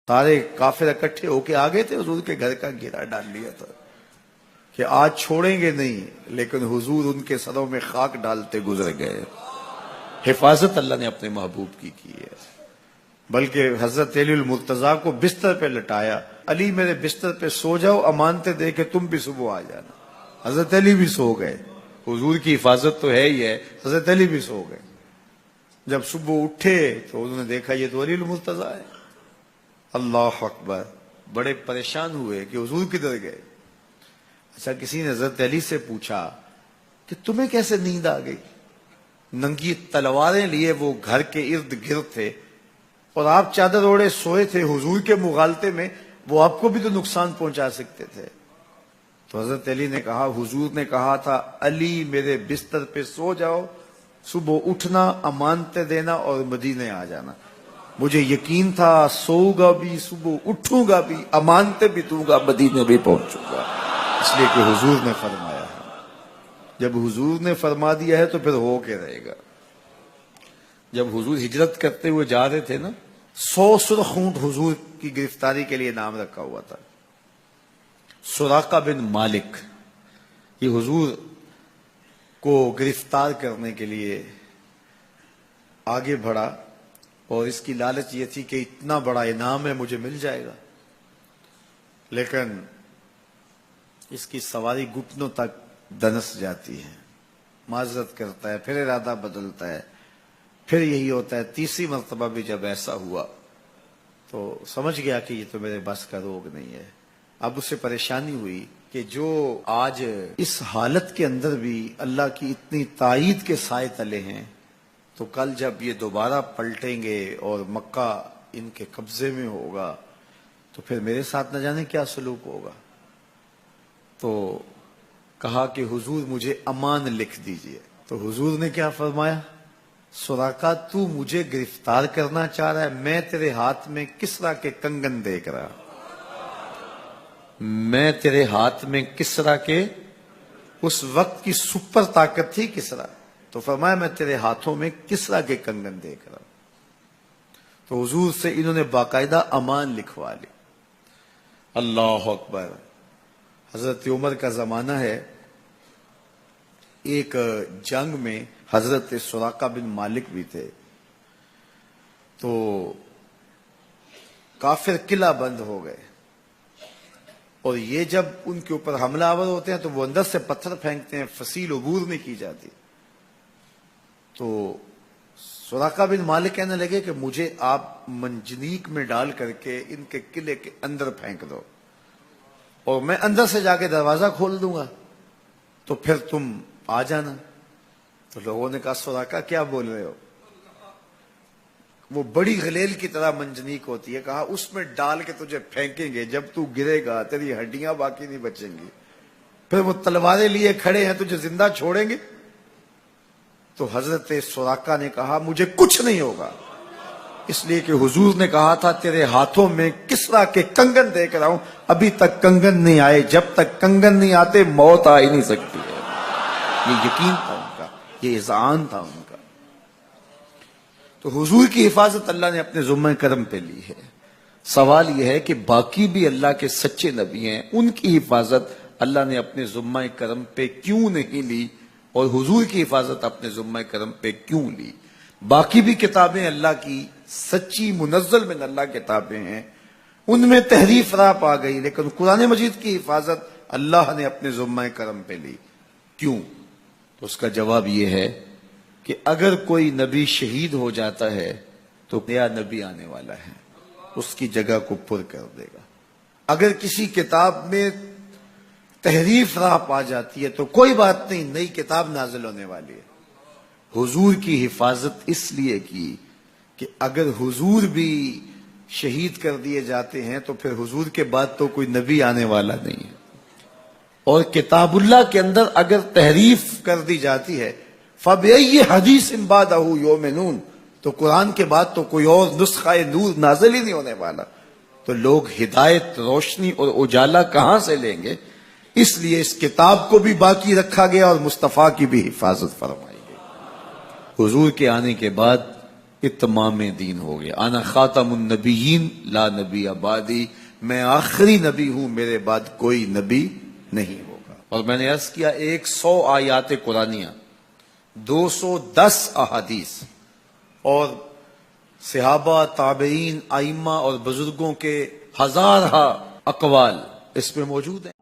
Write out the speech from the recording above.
سارے کافر اکٹھے ہو کے آ گئے تھے، حضور کے گھر کا گھیرا ڈال لیا تھا کہ آج چھوڑیں گے نہیں، لیکن حضور ان کے سروں میں خاک ڈالتے گزر گئے۔ حفاظت اللہ نے اپنے محبوب کی ہے، بلکہ حضرت علی المرتضیٰ کو بستر پہ لٹایا، علی میرے بستر پہ سو جاؤ، امانتے دے کہ تم بھی صبح آ جانا۔ حضرت علی بھی سو گئے، حضور کی حفاظت تو ہے ہی ہے، حضرت علی بھی سو گئے۔ جب صبح اٹھے تو انہوں نے دیکھا یہ تو علی المرتضیٰ ہے۔ اللہ اکبر، بڑے پریشان ہوئے کہ حضور کدھر گئے۔ اچھا، کسی نے حضرت علی سے پوچھا کہ تمہیں کیسے نیند آ گئی؟ ننگی تلواریں لیے وہ گھر کے ارد گرد تھے اور آپ چادر اوڑے سوئے تھے حضور کے مغالطے میں، وہ آپ کو بھی تو نقصان پہنچا سکتے تھے۔ تو حضرت علی نے کہا، حضور نے کہا تھا علی میرے بستر پہ سو جاؤ، صبح اٹھنا، امانتیں دینا اور مدینے آ جانا۔ مجھے یقین تھا سوؤں گا بھی، صبح اٹھوں گا بھی، امانتیں بھی دوں گا، مدینے بھی پہنچوں گا، اس لیے کہ حضور نے فرمایا ہے۔ جب حضور نے فرما دیا ہے تو پھر ہو کے رہے گا۔ جب حضور ہجرت کرتے ہوئے جا رہے تھے نا، 100 سرخ اونٹ حضور کی گرفتاری کے لیے نام رکھا ہوا تھا۔ سراقہ بن مالک یہ حضور کو گرفتار کرنے کے لیے آگے بڑھا اور اس کی لالچ یہ تھی کہ اتنا بڑا انعام ہے، مجھے مل جائے گا، لیکن اس کی سواری گھٹنوں تک دنس جاتی ہے، معذرت کرتا ہے، پھر ارادہ بدلتا ہے، پھر یہی ہوتا ہے۔ تیسری مرتبہ بھی جب ایسا ہوا تو سمجھ گیا کہ یہ تو میرے بس کا روگ نہیں ہے۔ اب اسے پریشانی ہوئی کہ جو آج اس حالت کے اندر بھی اللہ کی اتنی تائید کے سائے تلے ہیں، تو کل جب یہ دوبارہ پلٹیں گے اور مکہ ان کے قبضے میں ہوگا تو پھر میرے ساتھ نہ جانے کیا سلوک ہوگا۔ تو کہا کہ حضور مجھے امان لکھ دیجئے۔ تو حضور نے کیا فرمایا، سراقہ تو مجھے گرفتار کرنا چاہ رہا ہے، میں تیرے ہاتھ میں کسرا کے کنگن دیکھ رہا، میں تیرے ہاتھ میں کسرا کے، اس وقت کی سپر طاقت تھی کسرا، تو فرمایا میں تیرے ہاتھوں میں کسرا کے کنگن دیکھ رہا۔ تو حضور سے انہوں نے باقاعدہ امان لکھوا لی۔ اللہ اکبر۔ حضرت عمر کا زمانہ ہے، ایک جنگ میں حضرت سراقہ بن مالک بھی تھے، تو کافر قلعہ بند ہو گئے، اور یہ جب ان کے اوپر حملہ آور ہوتے ہیں تو وہ اندر سے پتھر پھینکتے ہیں، فصیل عبور نہیں کی جاتی۔ تو سراقہ بن مالک کہنے لگے کہ مجھے آپ منجنیق میں ڈال کر کے ان کے قلعے کے اندر پھینک دو اور میں اندر سے جا کے دروازہ کھول دوں گا، تو پھر تم آ جانا۔ تو لوگوں نے کہا سراقہ کیا بول رہے ہو؟ وہ بڑی غلیل کی طرح منجنیق ہوتی ہے، کہا اس میں ڈال کے تجھے پھینکیں گے، جب تو گرے گا تیری ہڈیاں باقی نہیں بچیں گی، پھر وہ تلواریں لیے کھڑے ہیں تجھے زندہ چھوڑیں گے۔ تو حضرت سراقہ نے کہا مجھے کچھ نہیں ہوگا، اس لیے کہ حضور نے کہا تھا تیرے ہاتھوں میں کسرا کے کنگن دیکھ رہا ہوں، ابھی تک کنگن نہیں آئے، جب تک کنگن نہیں آتے موت آ ہی نہیں سکتی ہے۔ یہ یقین تھا ان کا، یہ اذعان تھا ان کا۔ تو حضور کی حفاظت اللہ نے اپنے ذمہ کرم پہ لی ہے۔ سوال یہ ہے کہ باقی بھی اللہ کے سچے نبی ہیں، ان کی حفاظت اللہ نے اپنے ذمہ کرم پہ کیوں نہیں لی، اور حضور کی حفاظت اپنے ذمہ کرم پہ کیوں لی؟ باقی بھی کتابیں اللہ کی سچی منزل من اللہ کتابیں ہیں، ان میں تحریف راپ آ گئی، لیکن قرآن مجید کی حفاظت اللہ نے اپنے ذمہ کرم پہ لی۔ کیوں؟ تو اس کا جواب یہ ہے کہ اگر کوئی نبی شہید ہو جاتا ہے تو نیا نبی آنے والا ہے، اس کی جگہ کو پر کر دے گا۔ اگر کسی کتاب میں تحریف راپ آ جاتی ہے تو کوئی بات نہیں، نئی کتاب نازل ہونے والی ہے۔ حضور کی حفاظت اس لیے کی کہ اگر حضور بھی شہید کر دیے جاتے ہیں تو پھر حضور کے بعد تو کوئی نبی آنے والا نہیں ہے، اور کتاب اللہ کے اندر اگر تحریف کر دی جاتی ہے فَبِأَيِّ حَدِيثٍ بَعْدَهُ يُؤْمِنُونَ، تو قرآن کے بعد تو کوئی اور نسخہ نور نازل ہی نہیں ہونے والا، تو لوگ ہدایت، روشنی اور اجالا کہاں سے لیں گے؟ اس لیے اس کتاب کو بھی باقی رکھا گیا اور مصطفیٰ کی بھی حفاظت فرمائی گئی۔ حضور کے آنے کے بعد اتمام دین ہو گیا. انا خاتم النبیین لا نبی بعدی، میں آخری نبی ہوں، میرے بعد کوئی نبی نہیں ہوگا. اور میں نے عرض کیا 100 آیات قرآنیہ، 210 احادیث اور صحابہ، تابعین، ائمہ اور بزرگوں کے ہزارہ اقوال اس میں موجود ہیں.